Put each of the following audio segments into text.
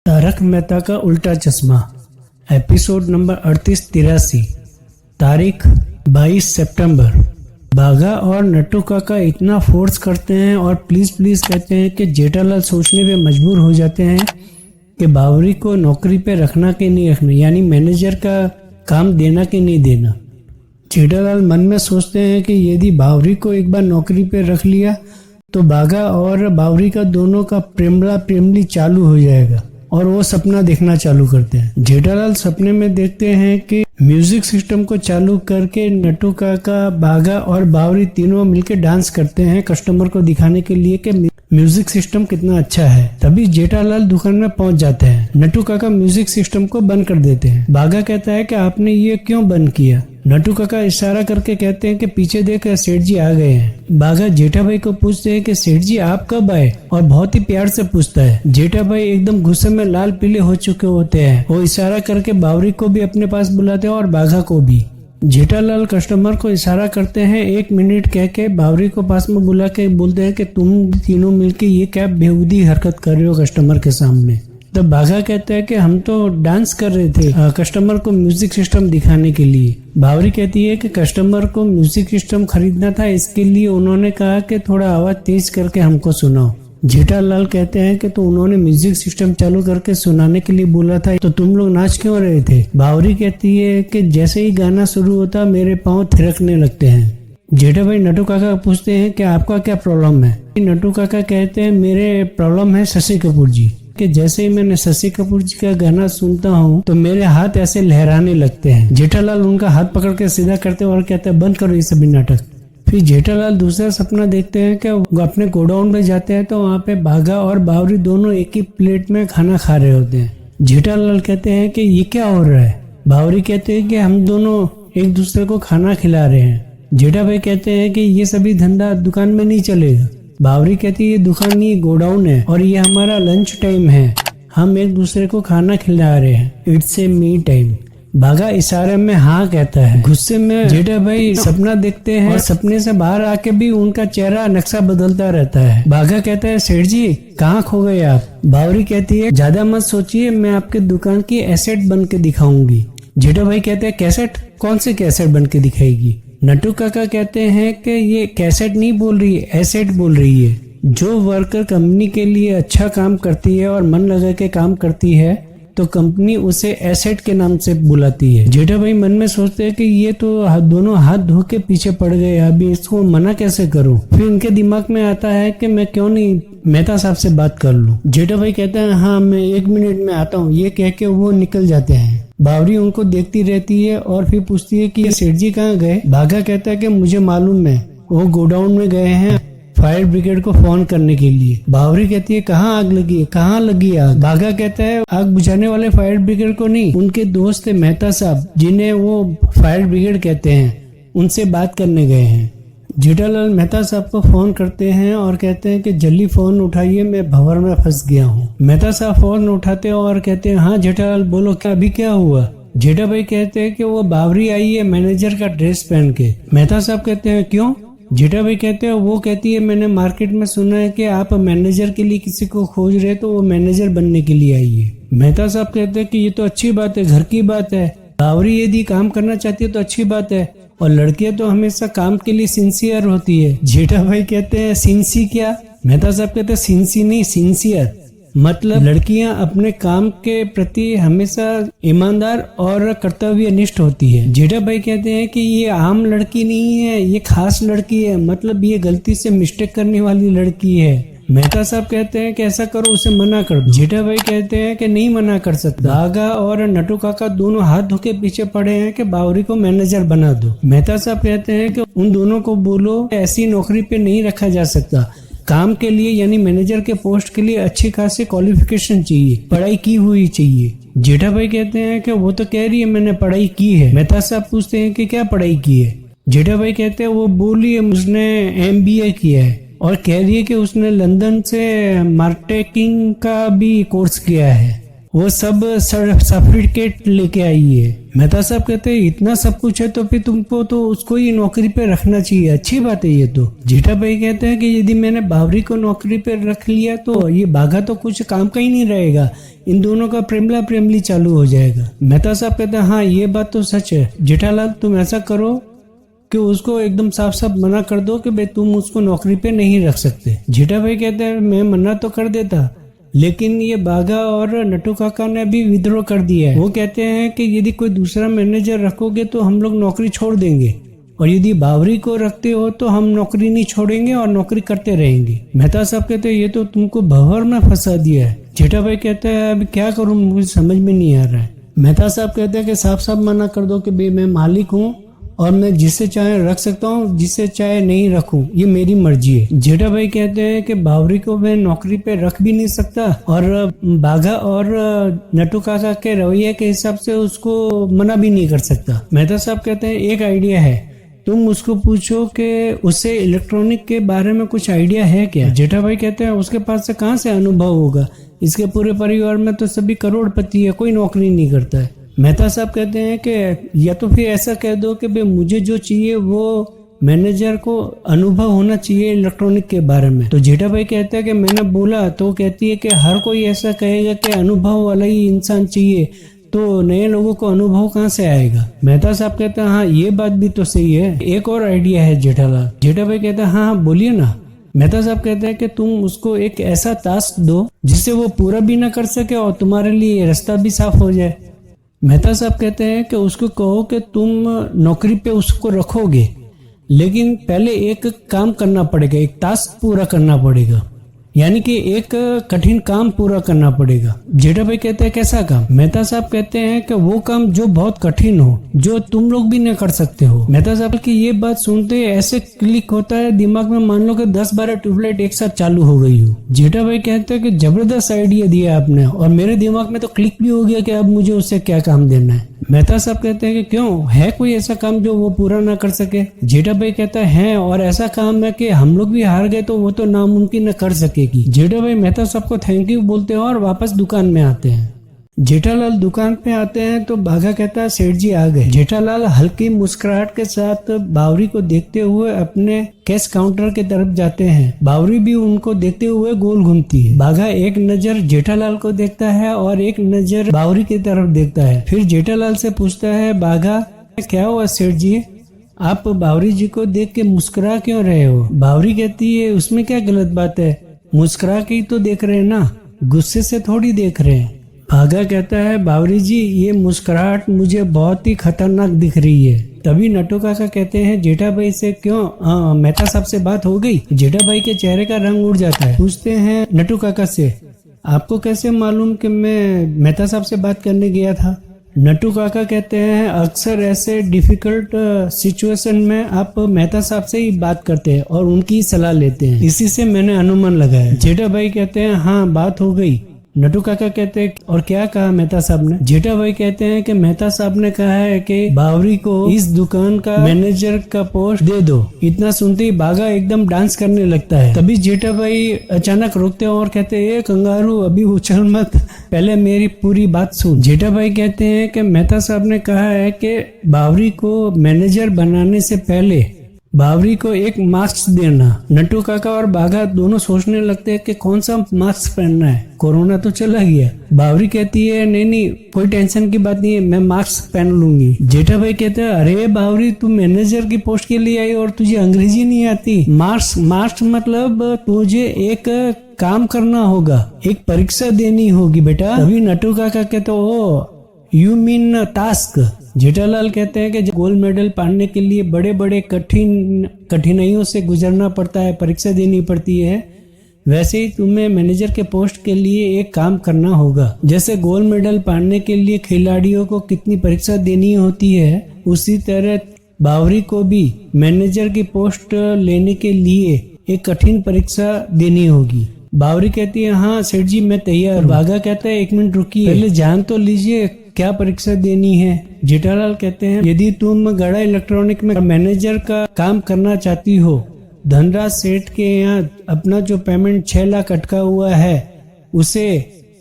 तारक मेहता का उल्टा चश्मा एपिसोड नंबर 38-83 तारीख 22 सितंबर। बाघा और नट्टू काका इतना फोर्स करते हैं और प्लीज प्लीज कहते हैं कि जेठालाल सोचने पे मजबूर हो जाते हैं कि बावरी को नौकरी पे रखना कि नहीं रखना, यानी मैनेजर का काम देना कि नहीं देना। जेठालाल मन में सोचते हैं कि यदि बावरी को एक बार नौकरी पे रख लिया तो बाघा और बावरी का दोनों का प्रेमला प्रेमली चालू हो जाएगा और वो सपना देखना चालू करते हैं। जेठालाल सपने में देखते हैं कि म्यूजिक सिस्टम को चालू करके नट्टू काका, बाघा और बावरी तीनों मिलकर डांस करते हैं कस्टमर को दिखाने के लिए कि म्यूजिक सिस्टम कितना अच्छा है। तभी जेठालाल दुकान में पहुंच जाते हैं। नट्टू काका म्यूजिक सिस्टम को बंद कर देते हैं। बाघा कहता है कि आपने ये क्यों बंद किया। नट्टू काका इशारा करके कहते हैं कि पीछे देख सेठ जी आ गए हैं। बाघा जेठा भाई को पूछते हैं कि सेठ जी आप कब आए, और बहुत ही प्यार से पूछता है। जेठा भाई एकदम गुस्से में लाल पीले हो चुके होते हैं। वो इशारा करके बावरी को भी अपने पास बुलाते हैं और बाघा को भी। जेठालाल कस्टमर को इशारा करते हैं 1 मिनट कह के बावरी को पास में बुला के बोलते हैं कि तुम तीनों मिलके ये क्या बेहूदी हरकत कर रहे हो कस्टमर के सामने। तो बाघा कहता है कि हम तो डांस कर रहे थे कस्टमर को म्यूजिक सिस्टम दिखाने के लिए। बावरी कहती है कि कस्टमर को म्यूजिक सिस्टम खरीदना था, इसके लिए उन्होंने कहा कि थोड़ा आवाज तेज करके हमको सुनाओ। जेठालाल कहते हैं कि तो उन्होंने म्यूजिक सिस्टम चालू करके सुनाने के लिए बोला था, तो तुम लोग नाच क्यों रहे थे। बावरी कहती है कि जैसे ही गाना शुरू होता मेरे पाँव थिरकने लगते हैं। जेठा भाई नट्टू काका पूछते हैं कि आपका क्या प्रॉब्लम है। नट्टू काका कहते हैं मेरे प्रॉब्लम है शशि कपूर जी, कि जैसे ही मैंने शशि कपूर जी का गाना सुनता हूँ तो मेरे हाथ ऐसे लहराने लगते हैं। जेठालाल उनका हाथ पकड़ के सीधा करते और कहते हैं बंद करो ये सभी नाटक। फिर जेठालाल दूसरा सपना देखते हैं कि वो अपने गोडाउन में जाते हैं तो वहाँ पे बाघा और बावरी दोनों एक ही प्लेट में खाना खा रहे होते हैं। जेठालाल कहते हैं कि ये क्या हो रहा है। बावरी कहते हैं कि हम दोनों एक दूसरे को खाना खिला रहे हैं। जेठा भाई कहते हैं कि ये सभी धंधा दुकान में नहीं चलेगा। बावरी कहती है ये दुकान नहीं, ये गोडाउन है और ये हमारा लंच टाइम है, हम एक दूसरे को खाना खिला रहे हैं, इट्स ए मी टाइम। बाघा इशारे में हाँ कहता है। गुस्से में जेठा भाई सपना देखते हैं और सपने से बाहर आके भी उनका चेहरा नक्शा बदलता रहता है। बाघा कहता है सेठ जी कहाँ खो गए आप। बावरी कहती है ज्यादा मत सोचिए, मैं आपके दुकान की एसेट बन के दिखाऊंगी। जेठा भाई कहते हैं कैसेट, कौन सी कैसेट बन के दिखाएगी। नट्टू काका कहते हैं कि ये कैसेट नहीं बोल रही है, एसेट बोल रही है। जो वर्कर कंपनी के लिए अच्छा काम करती है और मन लगा के काम करती है तो कंपनी उसे एसेट के नाम से बुलाती है। जेठा भाई मन में सोचते हैं कि ये तो दोनों हाथ धो के पीछे पड़ गए, अभी इसको मना कैसे करूं। फिर उनके दिमाग में आता है कि मैं क्यों नहीं मेहता साहब से बात कर लूं। जेठा भाई कहते हैं हाँ मैं 1 मिनट में आता हूँ, ये कह के वो निकल जाते हैं। बावरी उनको देखती रहती है और फिर पूछती है कि ये सेठ जी कहाँ गए। बाघा कहता है कि मुझे मालूम है, वो गोडाउन में गए हैं फायर ब्रिगेड को फोन करने के लिए। बावरी कहती है कहाँ आग लगी है, कहाँ लगी आग। बाघा कहता है आग बुझाने वाले फायर ब्रिगेड को नहीं, उनके दोस्त है मेहता साहब जिन्हें वो फायर ब्रिगेड कहते हैं, उनसे बात करने गए हैं। जेठालाल मेहता साहब को फोन करते हैं और कहते हैं कि जल्दी फोन उठाइए, मैं भंवर में फंस गया हूँ। मेहता साहब फोन उठाते हैं और कहते हैं हाँ जेठालाल बोलो, क्या अभी क्या हुआ। जेठा भाई कहते हैं कि वो बावरी आई है मैनेजर का ड्रेस पहन के। मेहता साहब कहते हैं क्यों। जेठा भाई कहते हैं वो कहती है मैंने मार्केट में सुना है कि आप मैनेजर के लिए किसी को खोज रहे, तो वो मैनेजर बनने के लिए आई है। मेहता साहब कहते हैं कि ये तो अच्छी बात है, घर की बात है। बावरी यदि काम करना चाहती है तो अच्छी बात है, और लड़कियां तो हमेशा काम के लिए सिंसियर होती है। जेठा भाई कहते हैं सिंसी क्या। मेहता साहब कहते हैं सिंसी नहीं सिंसियर, मतलब लड़कियां अपने काम के प्रति हमेशा ईमानदार और कर्तव्यनिष्ठ होती है। जेठा भाई कहते हैं कि ये आम लड़की नहीं है, ये खास लड़की है, मतलब ये गलती से मिस्टेक करने वाली लड़की है। मेहता साहब कहते हैं कि ऐसा करो, उसे मना कर दो। जेठा भाई कहते हैं कि नहीं मना कर सकता। बाघा और नट्टू काका दोनों हाथ धो के पीछे पड़े हैं कि बावरी को मैनेजर बना दो। मेहता साहब कहते हैं कि उन दोनों को बोलो ऐसी नौकरी पे नहीं रखा जा सकता, काम के लिए यानी मैनेजर के पोस्ट के लिए अच्छी खासी क्वालिफिकेशन चाहिए, पढ़ाई की हुई चाहिए। जेठा भाई कहते हैं कि वो तो कह रही है मैंने पढ़ाई की है। मेहता साहब पूछते हैं कि क्या पढ़ाई की है। जेठा भाई कहते हैं वो बोली है उसने MBA किया है, और कह रही है कि उसने लंदन से मार्केटिंग का भी कोर्स किया है। वो सब सर्टिफिकेट लेके आई है। मेहता साहब कहते हैं इतना सब कुछ है तो फिर तुमको तो उसको ही नौकरी पे रखना चाहिए, अच्छी बात है ये तो। जेठा भाई कहते हैं कि यदि मैंने बावरी को नौकरी पे रख लिया तो ये बाघा तो कुछ काम का ही नहीं रहेगा, इन दोनों का प्रेमला प्रेमली चालू हो जाएगा। मेहता साहब कहते हैं हाँ ये बात तो सच है जेठालाल, तुम ऐसा करो कि उसको एकदम साफ साफ मना कर दो कि भाई तुम उसको नौकरी पे नहीं रख सकते। जेठा भाई कहते हैं मैं मना तो कर देता, लेकिन ये बाघा और नटू काका ने भी विद्रोह कर दिया है। वो कहते हैं कि यदि कोई दूसरा मैनेजर रखोगे तो हम लोग नौकरी छोड़ देंगे, और यदि बावरी को रखते हो तो हम नौकरी नहीं छोड़ेंगे और नौकरी करते रहेंगे। मेहता साहब कहते हैं ये तो तुमको भंवर में फंसा दिया है। जेठा भाई कहते हैं अब क्या करूं, मुझे समझ में नहीं आ रहा है। मेहता साहब कहते हैं कि साफ साफ मना कर दो कि भाई मैं मालिक हूँ और मैं जिसे चाहे रख सकता हूँ, जिसे चाहे नहीं रखूं, ये मेरी मर्जी है। जेठा भाई कहते हैं कि बावरी को मैं नौकरी पे रख भी नहीं सकता और बाघा और नटू काका के रवैये के हिसाब से उसको मना भी नहीं कर सकता। मेहता साहब कहते हैं एक आइडिया है, तुम उसको पूछो कि उसे इलेक्ट्रॉनिक के बारे में कुछ आइडिया है क्या। जेठा भाई कहते हैं उसके पास से कहाँ से अनुभव होगा, इसके पूरे परिवार में तो सभी करोड़पति है, कोई नौकरी नहीं करता है। मेहता साहब कहते हैं कि या तो फिर ऐसा कह दो कि भाई मुझे जो चाहिए वो मैनेजर को अनुभव होना चाहिए इलेक्ट्रॉनिक के बारे में। तो जेठा भाई कहता है कि मैंने बोला, तो कहती है कि हर कोई ऐसा कहेगा कि अनुभव वाला ही इंसान चाहिए, तो नए लोगों को अनुभव कहाँ से आएगा। मेहता साहब कहते हैं हाँ ये बात भी तो सही है, एक और आइडिया है जेठालाल। जेठा भाई कहता है हाँ बोलिए ना। मेहता साहब कहते हैं कि तुम उसको एक ऐसा टास्क दो जिससे वो पूरा भी ना कर सके और तुम्हारे लिए रास्ता भी साफ हो जाए। मेहता साहब कहते हैं कि उसको कहो कि तुम नौकरी पे उसको रखोगे, लेकिन पहले एक काम करना पड़ेगा, एक टास्क पूरा करना पड़ेगा, यानी कि एक कठिन काम पूरा करना पड़ेगा। जेठा भाई कहते हैं कैसा काम। मेहता साहब कहते हैं कि वो काम जो बहुत कठिन हो, जो तुम लोग भी नहीं कर सकते हो। मेहता साहब की ये बात सुनते ऐसे क्लिक होता है दिमाग में, मान लो कि 10-12 ट्यूबलाइट एक साथ चालू हो गई हो। जेठा भाई कहते हैं कि जबरदस्त आइडिया दिया आपने, और मेरे दिमाग में तो क्लिक भी हो गया कि अब मुझे उससे क्या काम देना है। मेहता साहब कहते हैं कि क्यों, है कोई ऐसा काम जो वो पूरा ना कर सके। जेठा भाई कहता है और ऐसा काम है कि हम लोग भी हार गए तो वो तो नामुमकिन न कर सकेगी। जेठा भाई मेहता साहब को थैंक यू बोलते हैं और वापस दुकान में आते हैं। जेठालाल दुकान पे आते हैं तो बाघा कहता है सेठ जी आ गए। जेठालाल हल्की मुस्कुराहट के साथ बावरी को देखते हुए अपने कैश काउंटर के तरफ जाते हैं। बावरी भी उनको देखते हुए गोल घूमती है। बाघा एक नजर जेठालाल को देखता है और एक नजर बावरी की तरफ देखता है। फिर जेठालाल से पूछता है बाघा क्या हुआ सेठ जी, आप बावरी जी को देख के मुस्कुरा क्यों रहे हो। बावरी कहती है उसमें क्या गलत बात है, मुस्कुरा के ही तो देख रहे हैं ना, गुस्से से थोड़ी देख रहे हैं। बाघा कहता है बावरी जी ये मुस्कुराहट मुझे बहुत ही खतरनाक दिख रही है। तभी नटू काका कहते हैं जेठा भाई से क्यों मेहता साहब से बात हो गई। जेठा भाई के चेहरे का रंग उड़ जाता है। पूछते हैं नटू काका से आपको कैसे मालूम कि मैं मेहता साहब से बात करने गया था। नटू काका कहते हैं अक्सर ऐसे डिफिकल्ट सिचुएशन में आप मेहता साहब से ही बात करते हैं और उनकी सलाह लेते हैं, इसी से मैंने अनुमान लगाया। जेठा भाई कहते हैं हाँ बात हो गई। नटू काका कहते हैं और क्या कहा मेहता साहब ने। जेठा भाई कहते हैं कि मेहता साहब ने कहा है कि बावरी को इस दुकान का मैनेजर का पोस्ट दे दो। इतना सुनते ही बाघा एकदम डांस करने लगता है। तभी जेठा भाई अचानक रोकते हैं और कहते हैं ए कंगारू अभी उछल मत, पहले मेरी पूरी बात सुन। जेठा भाई कहते हैं कि मेहता साहब ने कहा है कि बावरी को मैनेजर बनाने से पहले बावरी को एक मास्क देना। नटू काका और बाघा दोनों सोचने लगते हैं कि कौन सा मास्क पहनना है, कोरोना तो चला गया। बावरी कहती है नहीं कोई टेंशन की बात नहीं है, मैं मास्क पहन लूंगी। जेठा भाई कहते हैं अरे बावरी तू मैनेजर की पोस्ट के लिए आई और तुझे अंग्रेजी नहीं आती। मास्क मतलब तुझे एक काम करना होगा, एक परीक्षा देनी होगी बेटा। तभी नटू काका कहते ओ यू मीन टास्क। जेठालाल कहते हैं कि गोल्ड मेडल पाने के लिए बड़े बड़े कठिनाइयों से गुजरना पड़ता है, परीक्षा देनी पड़ती है, वैसे ही तुम्हें मैनेजर के पोस्ट के लिए एक काम करना होगा। जैसे गोल्ड मेडल पाने के लिए खिलाड़ियों को कितनी परीक्षा देनी होती है, उसी तरह बावरी को भी मैनेजर की पोस्ट लेने के लिए एक कठिन परीक्षा देनी होगी। बावरी कहती है हाँ सेठ जी मैं तैयार। बाघा कहता है 1 मिनट रुकिए, पहले जान तो लीजिए क्या परीक्षा देनी है। जेठालाल कहते हैं यदि तुम गड़ा इलेक्ट्रॉनिक में मैनेजर का काम करना चाहती हो, धनराज सेठ के यहाँ अपना जो पेमेंट 6 लाख अटका हुआ है उसे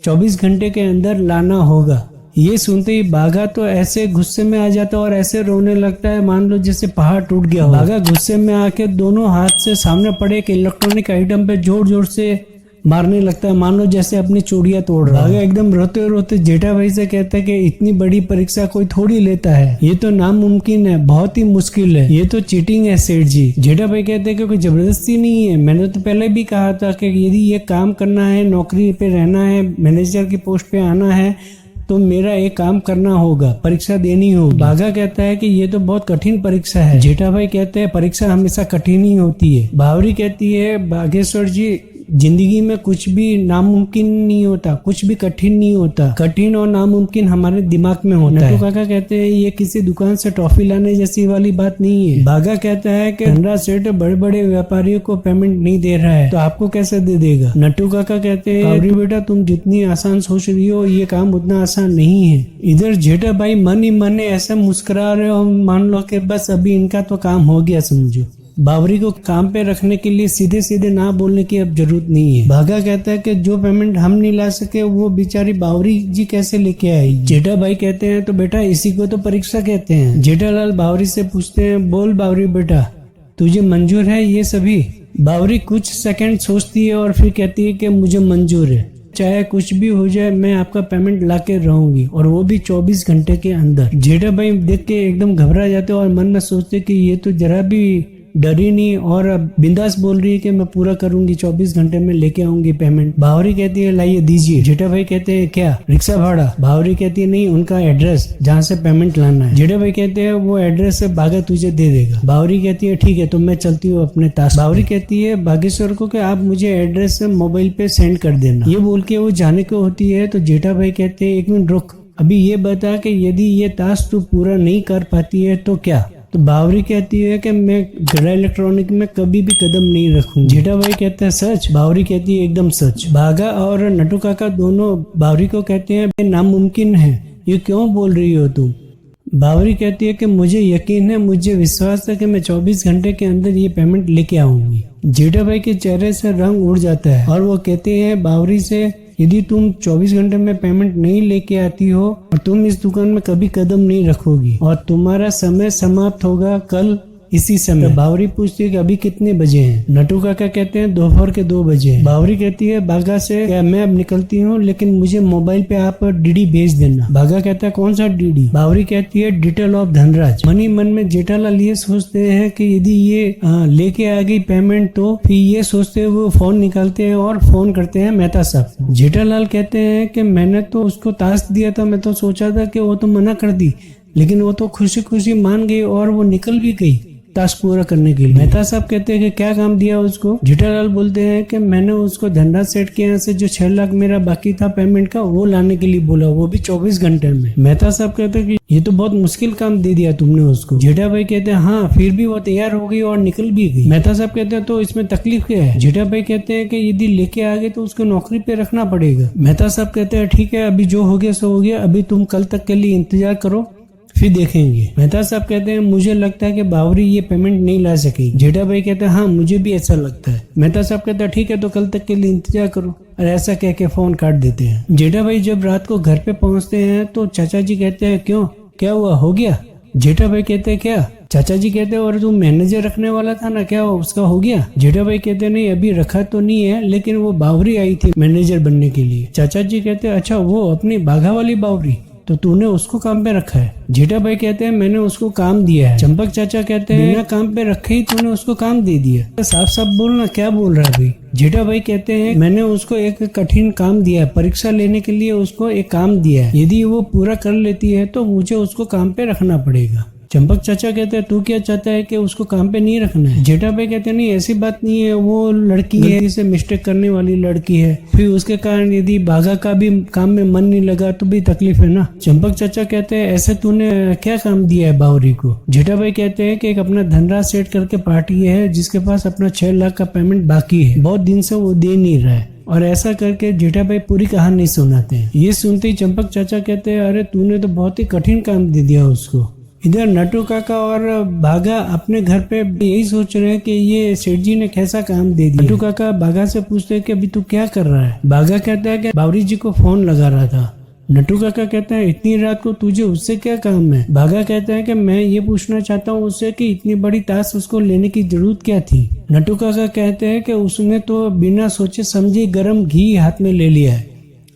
24 घंटे के अंदर लाना होगा। ये सुनते ही बाघा तो ऐसे गुस्से में आ जाता है और ऐसे रोने लगता है मान लो जैसे पहाड़ टूट गया हो। बाघा गुस्से में आके दोनों हाथ से सामने पड़े एक इलेक्ट्रॉनिक आइटम पे जोर जोर से मारने लगता है, मान लो जैसे अपनी चूड़ियां तोड़ रहा है। बाघा एकदम रोते रोते जेठा भाई से कहता है कि इतनी बड़ी परीक्षा कोई थोड़ी लेता है, ये तो नामुमकिन है, बहुत ही मुश्किल है, ये तो चीटिंग है सेठ जी। जेठा भाई कहते हैं कि कोई जबरदस्ती नहीं है, मैंने तो पहले भी कहा था कि यदि ये काम करना है, नौकरी पे रहना है, मैनेजर की पोस्ट पे आना है तो मेरा एक काम करना होगा, परीक्षा देनी होगी। बाघा कहता है कि ये तो बहुत कठिन परीक्षा है। जेठा भाई कहते हैं परीक्षा हमेशा कठिन ही होती है। बावरी कहती है बागेश्वर जी जिंदगी में कुछ भी नामुमकिन नहीं होता, कुछ भी कठिन नहीं होता, कठिन और नामुमकिन हमारे दिमाग में होता है। नट्टू काका कहते हैं ये किसी दुकान से टॉफी लाने जैसी वाली बात नहीं है। बाघा कहता है कि धनराज सेठ बड़े बड़े व्यापारियों को पेमेंट नहीं दे रहा है तो आपको कैसे दे देगा। नट्टू काका कहते हैं बावरी बेटा तुम जितनी आसान सोच रही हो ये काम उतना आसान नहीं है। इधर जेठा भाई मन ही मन ऐसा मुस्कुरा रहे हो, मान लो कि बस अभी इनका तो काम हो गया समझो। बावरी को काम पे रखने के लिए सीधे सीधे ना बोलने की अब जरूरत नहीं है। बाघा कहता है कि जो पेमेंट हम नहीं ला सके वो बेचारी बावरी जी कैसे लेके आई। जेठा भाई कहते हैं तो बेटा इसी को तो परीक्षा कहते हैं। जेठालाल बावरी से पूछते हैं बोल बावरी बेटा तुझे मंजूर है ये सभी। बावरी कुछ सेकंड सोचती है और फिर कहती है कि मुझे मंजूर है, चाहे कुछ भी हो जाए मैं आपका पेमेंट ला के रहूंगी और वो भी 24 घंटे के अंदर। जेठा भाई देख के एकदम घबरा जाते और मन में सोचते कि ये तो जरा भी डरी नहीं और बिंदास बोल रही है कि मैं पूरा करूंगी, 24 घंटे में लेके आऊंगी पेमेंट। बावरी कहती है लाइए दीजिए। जेठा भाई कहते हैं क्या रिक्शा भाड़ा। बावरी कहती है नहीं उनका एड्रेस जहाँ से पेमेंट लाना है। जेठा भाई कहते हैं वो एड्रेस से बाघा तुझे दे देगा। बावरी कहती है ठीक है तो मैं चलती हूँ अपने ताश। बावरी कहती है बागेश्वर को कि आप मुझे एड्रेस मोबाइल पे सेंड कर देना। ये बोल के वो जाने को होती है तो जेठा भाई कहते हैं एक मिनट रुक, अभी ये बता कि यदि ये ताश तू पूरा नहीं कर पाती है तो क्या। तो बावरी कहती है कि मैं गड़ा इलेक्ट्रॉनिक में कभी भी कदम नहीं रखूंगी। जेठा भाई कहते हैं सच। बावरी कहती है एकदम सच। बाघा और नट्टू काका दोनों बावरी को कहते हैं नामुमकिन है, ये क्यों बोल रही हो तुम। बावरी कहती है कि मुझे यकीन है, मुझे विश्वास है कि मैं 24 घंटे के अंदर ये पेमेंट लेके आऊंगी। जेठा भाई के चेहरे से रंग उड़ जाता है और वो कहते हैं बावरी से यदि तुम 24 घंटे में पेमेंट नहीं लेके आती हो और तुम इस दुकान में कभी कदम नहीं रखोगी और तुम्हारा समय समाप्त होगा कल इसी समय। तो बावरी पूछती है कि अभी कितने बजे हैं। नट्टू काका कहते हैं दोपहर के 2 बजे हैं। बावरी कहती है बाघा से क्या मैं अब निकलती हूँ लेकिन मुझे मोबाइल पे आप डीडी भेज देना। बाघा कहता है कौन सा डीडी। बावरी कहती है डिटेल ऑफ धनराज। मन ही मन में जेठालाल ये सोचते हैं कि यदि ये लेके आ गई पेमेंट तो फिर ये सोचते हैं वो फोन निकालते हैं और फोन करते हैं मेहता साहब। जेठालाल कहते हैं कि मैंने तो उसको टास्क दिया था, मैं तो सोचा था कि वो तो मना कर दी लेकिन वो तो खुशी खुशी मान गई और वो निकल भी गई टास्क पूरा करने के लिए। मेहता साहब कहते हैं कि क्या काम दिया उसको। जेठालाल बोलते हैं कि मैंने उसको धनराज सेठ के यहाँ से जो 6 लाख मेरा बाकी था पेमेंट का वो लाने के लिए बोला, वो भी 24 घंटे में। मेहता साहब कहते हैं कि ये तो बहुत मुश्किल काम दे दिया तुमने उसको। जेठा भाई कहते हैं हाँ फिर भी वो तैयार हो गई और निकल भी गई। मेहता साहब कहते हैं तो इसमें तकलीफ क्या है। जेठा भाई कहते हैं कि यदि लेके आ गए तो उसको नौकरी पे रखना पड़ेगा। मेहता साहब कहते हैं ठीक है अभी जो हो गया सो हो गया, अभी तुम कल तक के लिए इंतजार करो फिर देखेंगे। मेहता साहब कहते हैं मुझे लगता है कि बावरी ये पेमेंट नहीं ला सकेगी। जेठा भाई कहते हैं हाँ मुझे भी ऐसा लगता है। मेहता साहब कहते हैं ठीक है तो कल तक के लिए इंतजार करो और ऐसा कह के फोन काट देते हैं। जेठा भाई जब रात को घर पे पहुंचते हैं तो चाचा जी कहते हैं क्यों क्या हुआ हो गया। जेठा भाई कहते हैं क्या। चाचा जी कहते हैं और तू मैनेजर रखने वाला था ना क्या उसका हो गया। जेठा भाई कहते हैं नहीं अभी रखा तो नहीं है लेकिन वो बावरी आई थी मैनेजर बनने के लिए। चाचा जी कहते हैं अच्छा वो अपनी बाघा वाली बावरी, तो तूने उसको काम पे रखा है। जेठा भाई कहते हैं मैंने उसको काम दिया है। चंपक चाचा कहते हैं बिना काम पे रखे ही तूने उसको काम दे दिया। तो साफ साफ बोलना क्या बोल रहा है भाई। जेठा भाई कहते हैं मैंने उसको एक कठिन काम दिया है, परीक्षा लेने के लिए उसको एक काम दिया है, यदि वो पूरा कर लेती है तो मुझे उसको काम पे रखना पड़ेगा। चंपक चाचा कहते हैं तू क्या चाहता है कि उसको काम पे नहीं रखना है। जेठा भाई कहते हैं नहीं ऐसी बात नहीं है, वो लड़की है इसे मिस्टेक करने वाली लड़की है, फिर उसके कारण यदि बाघा का भी काम में मन नहीं लगा तो भी तकलीफ है ना। चंपक चाचा कहते हैं ऐसे तूने क्या काम दिया है बावरी को। जेठा भाई कहते हैं कि एक अपना धनराज सेठ करके पार्टी है जिसके पास अपना 6 लाख का पेमेंट बाकी है, बहुत दिन से वो दे नहीं रहा है और ऐसा करके जेठा भाई पूरी कहानी नहीं सुनाते हैं। ये सुनते ही चंपक चाचा कहते हैं अरे तूने तो बहुत ही कठिन काम दे दिया उसको। इधर नटू काका और बाघा अपने घर पे यही सोच रहे हैं कि ये सेठ जी ने कैसा काम दे दिया। नटू काका बाघा से पूछते हैं कि अभी तू क्या कर रहा है। बाघा कहता है कि बावरी जी को फोन लगा रहा था। नटू काका कहता है इतनी रात को तुझे उससे क्या काम है। बाघा कहता है कि मैं ये पूछना चाहता हूँ उससे कि इतनी बड़ी ताश उसको लेने की जरूरत क्या थी। नटू काका कहते हैं कि उसने तो बिना सोचे समझे गर्म घी हाथ में ले लिया है,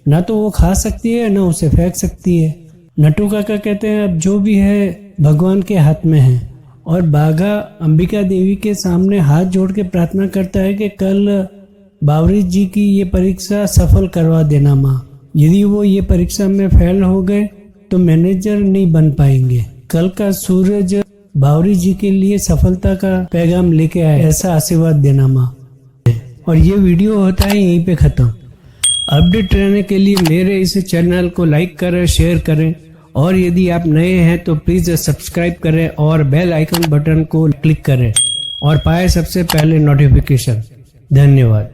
ना तो वो खा सकती है ना उसे फेंक सकती है। नटू काका कहते हैं अब जो भी है भगवान के हाथ में है। और बाघा अंबिका देवी के सामने हाथ जोड़ के प्रार्थना करता है कि कल बावरी जी की ये परीक्षा सफल करवा देना माँ। यदि वो ये परीक्षा में फेल हो गए तो मैनेजर नहीं बन पाएंगे। कल का सूरज बावरी जी के लिए सफलता का पैगाम लेके आए, ऐसा आशीर्वाद देना माँ। और ये वीडियो होता है यहीं पे खत्म। अपडेट रहने के लिए मेरे इस चैनल को लाइक करें, शेयर करें और यदि आप नए हैं तो प्लीज सब्सक्राइब करें और बेल आइकन बटन को क्लिक करें और पाए सबसे पहले नोटिफिकेशन। धन्यवाद।